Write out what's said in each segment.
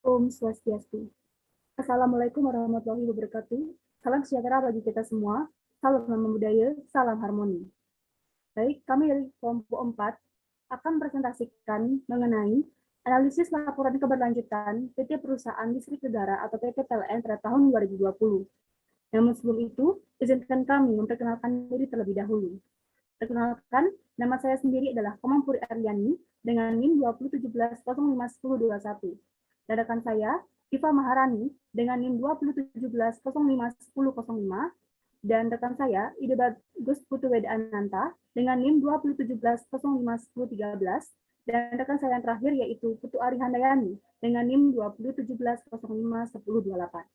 Om Swastiastu. Assalamualaikum warahmatullahi wabarakatuh. Salam sejahtera bagi kita semua. Salam budaya, salam harmoni. Baik, kami dari kelompok 4 akan presentasikan mengenai analisis laporan keberlanjutan PT Perusahaan Listrik Negara atau PT PLN pada tahun 2020. Namun sebelum itu, izinkan kami memperkenalkan diri terlebih dahulu. Perkenalkan, nama saya sendiri adalah Komampuri Aryani dengan NIM 2017051021. Dan rekan saya, Iva Maharani dengan NIM 2017051005. Dan rekan saya, Ide Bagus Putuweda Ananta dengan NIM 2017051013. Dan rekan saya yang terakhir yaitu Putu Ari Handayani dengan NIM 2017051028.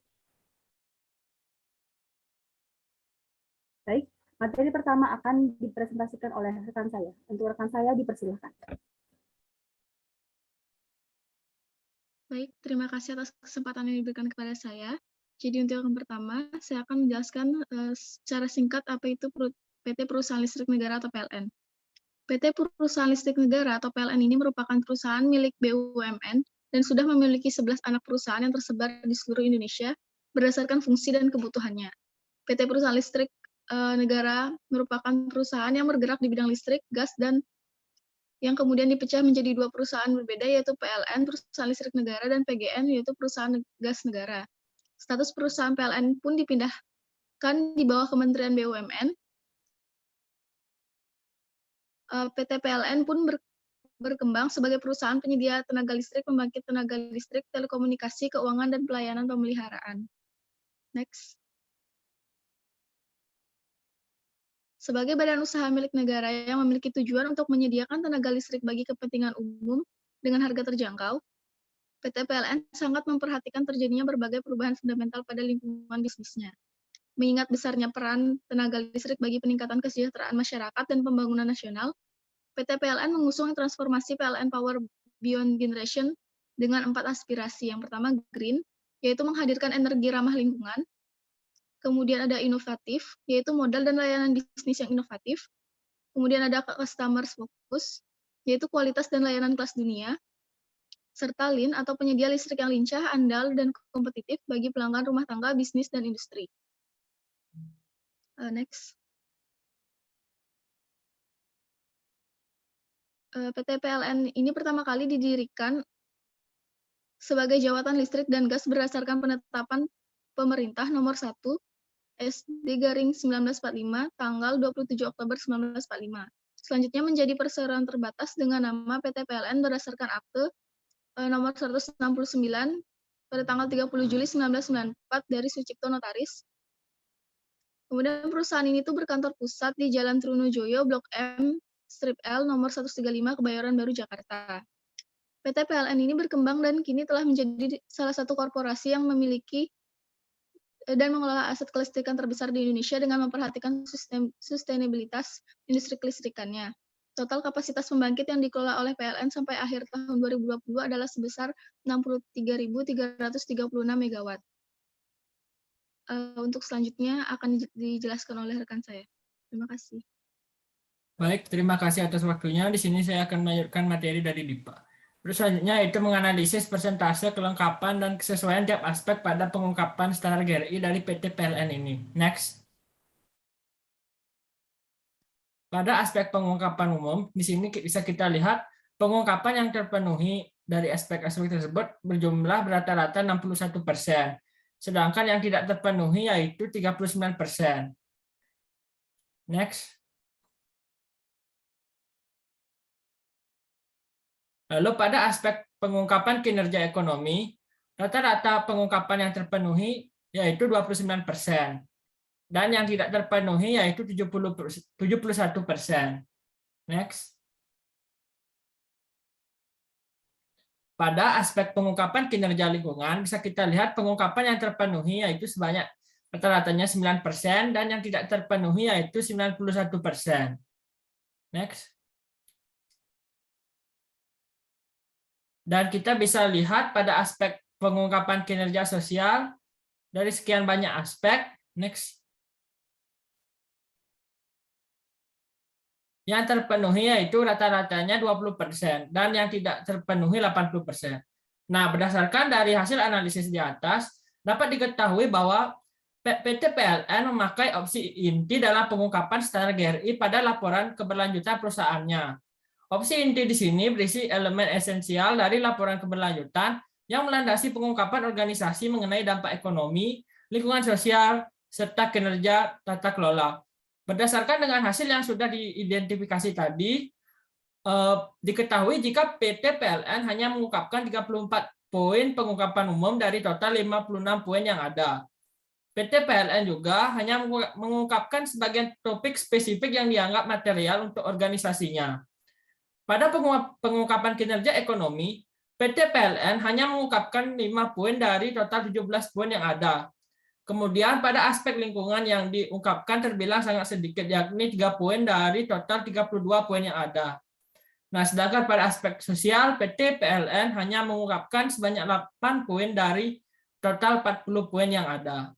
Baik, materi pertama akan dipresentasikan oleh rekan saya. Untuk rekan saya dipersilakan. Baik, terima kasih atas kesempatan yang diberikan kepada saya. Jadi untuk yang pertama, saya akan menjelaskan secara singkat apa itu PT Perusahaan Listrik Negara atau PLN. PT Perusahaan Listrik Negara atau PLN ini merupakan perusahaan milik BUMN dan sudah memiliki 11 anak perusahaan yang tersebar di seluruh Indonesia berdasarkan fungsi dan kebutuhannya. PT Perusahaan Listrik Negara merupakan perusahaan yang bergerak di bidang listrik, gas, dan yang kemudian dipecah menjadi dua perusahaan berbeda, yaitu PLN, Perusahaan Listrik Negara, dan PGN, yaitu Perusahaan Gas Negara. Status perusahaan PLN pun dipindahkan di bawah Kementerian BUMN. PT PLN pun berkembang sebagai perusahaan penyedia tenaga listrik, pembangkit tenaga listrik, telekomunikasi, keuangan, dan pelayanan pemeliharaan. Next. Sebagai badan usaha milik negara yang memiliki tujuan untuk menyediakan tenaga listrik bagi kepentingan umum dengan harga terjangkau, PT PLN sangat memperhatikan terjadinya berbagai perubahan fundamental pada lingkungan bisnisnya. Mengingat besarnya peran tenaga listrik bagi peningkatan kesejahteraan masyarakat dan pembangunan nasional, PT PLN mengusung transformasi PLN Power Beyond Generation dengan 4 aspirasi. Yang pertama, green, yaitu menghadirkan energi ramah lingkungan. Kemudian ada inovatif, yaitu modal dan layanan bisnis yang inovatif. Kemudian ada customer focus, yaitu kualitas dan layanan kelas dunia. Serta lean atau penyedia listrik yang lincah, andal, dan kompetitif bagi pelanggan rumah tangga, bisnis, dan industri. Next. PT PLN ini pertama kali didirikan sebagai jawatan listrik dan gas berdasarkan penetapan pemerintah nomor 1 SD-1945 tanggal 27 Oktober 1945. Selanjutnya menjadi perseroan terbatas dengan nama PT PLN berdasarkan akte nomor 169 pada tanggal 30 Juli 1994 dari Sucipto Notaris. Kemudian perusahaan ini tuh berkantor pusat di Jalan Trunojoyo, Blok M, Strip L, nomor 135, Kebayoran Baru, Jakarta. PT PLN ini berkembang dan kini telah menjadi salah satu korporasi yang memiliki dan mengelola aset kelistrikan terbesar di Indonesia dengan memperhatikan sustainabilitas industri kelistrikannya. Total kapasitas pembangkit yang dikelola oleh PLN sampai akhir tahun 2020 adalah sebesar 63.336 MW. Untuk selanjutnya akan dijelaskan oleh rekan saya. Terima kasih. Baik, terima kasih atas waktunya. Di sini saya akan melanjutkan materi dari DIPA. Terus selanjutnya itu menganalisis persentase kelengkapan dan kesesuaian tiap aspek pada pengungkapan standar GRI dari PT PLN ini. Next. Pada aspek pengungkapan umum, di sini bisa kita lihat pengungkapan yang terpenuhi dari aspek-aspek tersebut berjumlah rata-rata 61%. Sedangkan yang tidak terpenuhi yaitu 39%. Next. Lalu pada aspek pengungkapan kinerja ekonomi, rata-rata pengungkapan yang terpenuhi yaitu 29%. Dan yang tidak terpenuhi yaitu 71%. Next. Pada aspek pengungkapan kinerja lingkungan, bisa kita lihat pengungkapan yang terpenuhi yaitu sebanyak rata-ratanya 9% dan yang tidak terpenuhi yaitu 91%. Next. Dan kita bisa lihat pada aspek pengungkapan kinerja sosial dari sekian banyak aspek. Next. Yang terpenuhi yaitu rata-ratanya 20% dan yang tidak terpenuhi 80%. Nah, berdasarkan dari hasil analisis di atas, dapat diketahui bahwa PT PLN memakai opsi inti dalam pengungkapan standar GRI pada laporan keberlanjutan perusahaannya. Opsi inti di sini berisi elemen esensial dari laporan keberlanjutan yang melandasi pengungkapan organisasi mengenai dampak ekonomi, lingkungan sosial, serta kinerja tata kelola. Berdasarkan dengan hasil yang sudah diidentifikasi tadi, diketahui jika PT PLN hanya mengungkapkan 34 poin pengungkapan umum dari total 56 poin yang ada. PT PLN juga hanya mengungkapkan sebagian topik spesifik yang dianggap material untuk organisasinya. Pada pengungkapan kinerja ekonomi, PT PLN hanya mengungkapkan 5 poin dari total 17 poin yang ada. Kemudian pada aspek lingkungan yang diungkapkan terbilang sangat sedikit, yakni 3 poin dari total 32 poin yang ada. Nah, sedangkan pada aspek sosial, PT PLN hanya mengungkapkan sebanyak 8 poin dari total 40 poin yang ada.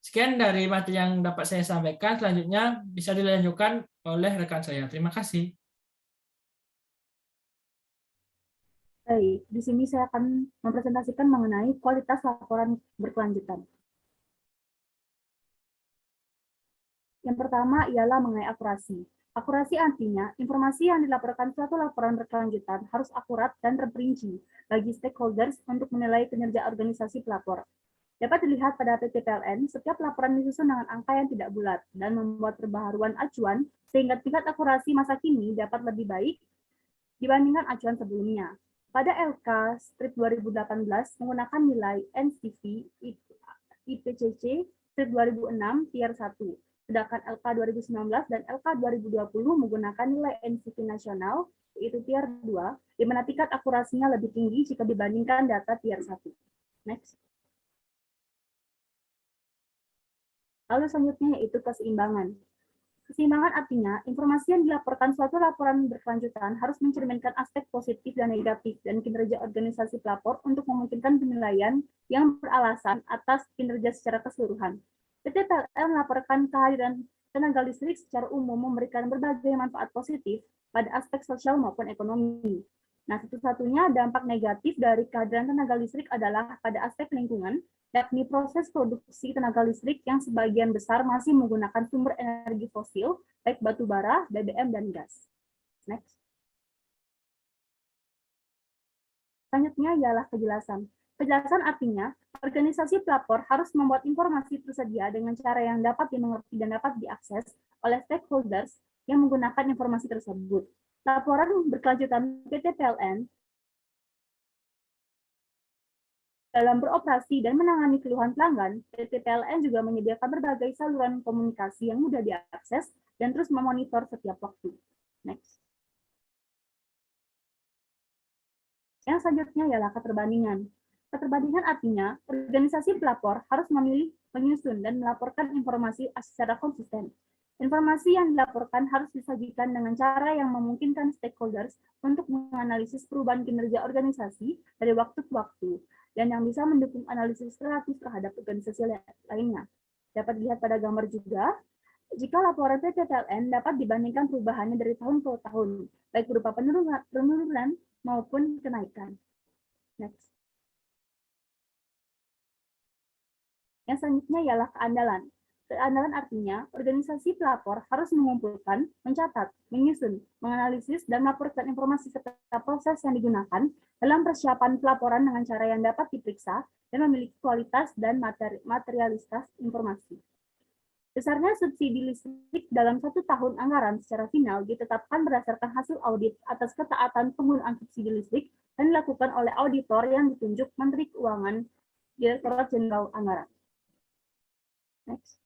Sekian dari materi yang dapat saya sampaikan, selanjutnya bisa dilanjutkan oleh rekan saya. Terima kasih. Baik, di sini saya akan mempresentasikan mengenai kualitas laporan berkelanjutan. Yang pertama ialah mengenai akurasi. Akurasi artinya, informasi yang dilaporkan suatu laporan berkelanjutan harus akurat dan terperinci bagi stakeholders untuk menilai kinerja organisasi pelapor. Dapat dilihat pada PT PLN, setiap laporan disusun dengan angka yang tidak bulat dan membuat perbaharuan acuan sehingga tingkat akurasi masa kini dapat lebih baik dibandingkan acuan sebelumnya. Pada LK strip 2018 menggunakan nilai NCV IPCC strip 2006 tier 1. Sedangkan LK 2019 dan LK 2020 menggunakan nilai NCV nasional, yaitu tier 2, di mana tingkat akurasinya lebih tinggi jika dibandingkan data tier 1. Next. Lalu selanjutnya yaitu keseimbangan. Keseimbangan artinya, informasi yang dilaporkan suatu laporan berkelanjutan harus mencerminkan aspek positif dan negatif dan kinerja organisasi pelapor untuk memungkinkan penilaian yang beralasan atas kinerja secara keseluruhan. PT PLN melaporkan kehadiran tenaga listrik secara umum memberikan berbagai manfaat positif pada aspek sosial maupun ekonomi. Nah, satu-satunya dampak negatif dari kehadiran tenaga listrik adalah pada aspek lingkungan, yakni proses produksi tenaga listrik yang sebagian besar masih menggunakan sumber energi fosil, baik batu bara, BBM, dan gas. Next. Selanjutnya ialah kejelasan. Kejelasan artinya, organisasi pelapor harus membuat informasi tersedia dengan cara yang dapat dimengerti dan dapat diakses oleh stakeholders yang menggunakan informasi tersebut. Laporan berkelanjutan PT PLN dalam beroperasi dan menangani keluhan pelanggan, PT PLN juga menyediakan berbagai saluran komunikasi yang mudah diakses dan terus memonitor setiap waktu. Next. Yang selanjutnya ialah keterbandingan. Keterbandingan artinya, organisasi pelapor harus memilih, menyusun, dan melaporkan informasi secara konsisten. Informasi yang dilaporkan harus disajikan dengan cara yang memungkinkan stakeholders untuk menganalisis perubahan kinerja organisasi dari waktu ke waktu, dan yang bisa mendukung analisis relatif terhadap organisasi lainnya. Dapat dilihat pada gambar juga, jika laporan PT PLN dapat dibandingkan perubahannya dari tahun ke tahun, baik berupa penurunan maupun kenaikan. Next. Yang selanjutnya ialah keandalan. Keandalan artinya, organisasi pelapor harus mengumpulkan, mencatat, menyusun, menganalisis, dan melaporkan informasi serta proses yang digunakan dalam persiapan pelaporan dengan cara yang dapat diperiksa dan memiliki kualitas dan materialitas informasi. Besarnya subsidi listrik dalam 1 tahun anggaran secara final ditetapkan berdasarkan hasil audit atas ketaatan penggunaan subsidi listrik dan dilakukan oleh auditor yang ditunjuk Menteri Keuangan, Direktorat Jenderal Anggaran. Next.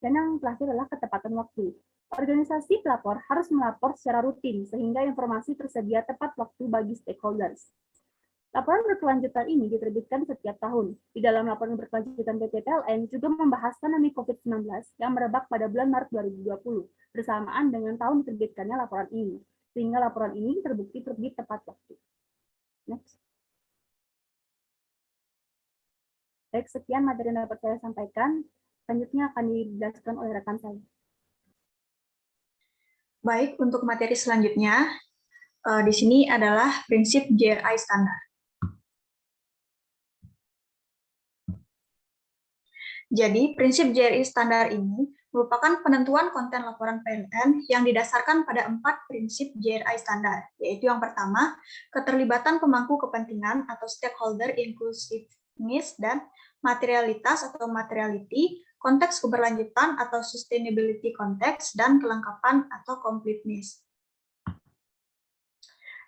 Dan yang terakhir adalah ketepatan waktu. Organisasi pelapor harus melapor secara rutin sehingga informasi tersedia tepat waktu bagi stakeholders. Laporan berkelanjutan ini diterbitkan setiap tahun. Di dalam laporan berkelanjutan PT PLN juga membahas pandemi COVID-19 yang merebak pada bulan Maret 2020 bersamaan dengan tahun diterbitkannya laporan ini, sehingga laporan ini terbukti terbit tepat waktu. Next. Baik, sekian materi yang dapat saya sampaikan. Selanjutnya akan dijelaskan oleh rekan saya. Baik, untuk materi selanjutnya, di sini adalah prinsip GRI standar. Jadi, prinsip GRI standar ini merupakan penentuan konten laporan PLN yang didasarkan pada 4 prinsip GRI standar, yaitu yang pertama, keterlibatan pemangku kepentingan atau stakeholder inclusiveness dan materialitas atau materiality, konteks keberlanjutan atau sustainability konteks, dan kelengkapan atau completeness.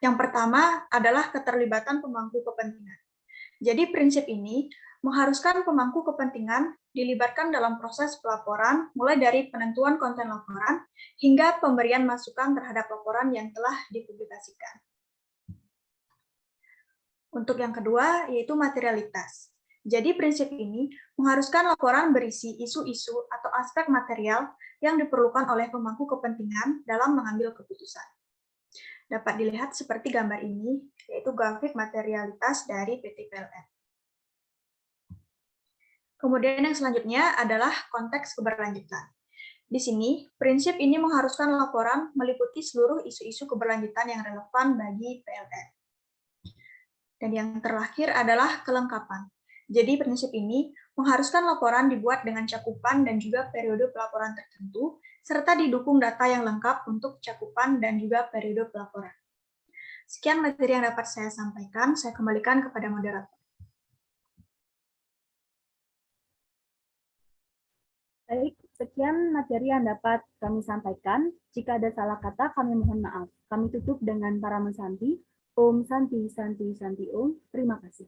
Yang pertama adalah keterlibatan pemangku kepentingan. Jadi prinsip ini mengharuskan pemangku kepentingan dilibatkan dalam proses pelaporan, mulai dari penentuan konten laporan hingga pemberian masukan terhadap laporan yang telah dipublikasikan. Untuk yang kedua, yaitu materialitas. Jadi prinsip ini mengharuskan laporan berisi isu-isu atau aspek material yang diperlukan oleh pemangku kepentingan dalam mengambil keputusan. Dapat dilihat seperti gambar ini, yaitu grafik materialitas dari PT PLN. Kemudian yang selanjutnya adalah konteks keberlanjutan. Di sini, prinsip ini mengharuskan laporan meliputi seluruh isu-isu keberlanjutan yang relevan bagi PLN. Dan yang terakhir adalah kelengkapan. Jadi prinsip ini mengharuskan laporan dibuat dengan cakupan dan juga periode pelaporan tertentu, serta didukung data yang lengkap untuk cakupan dan juga periode pelaporan. Sekian materi yang dapat saya sampaikan, saya kembalikan kepada moderator. Baik, sekian materi yang dapat kami sampaikan. Jika ada salah kata, kami mohon maaf. Kami tutup dengan Parama Santi. Om Santi, Santi, Santi Om. Terima kasih.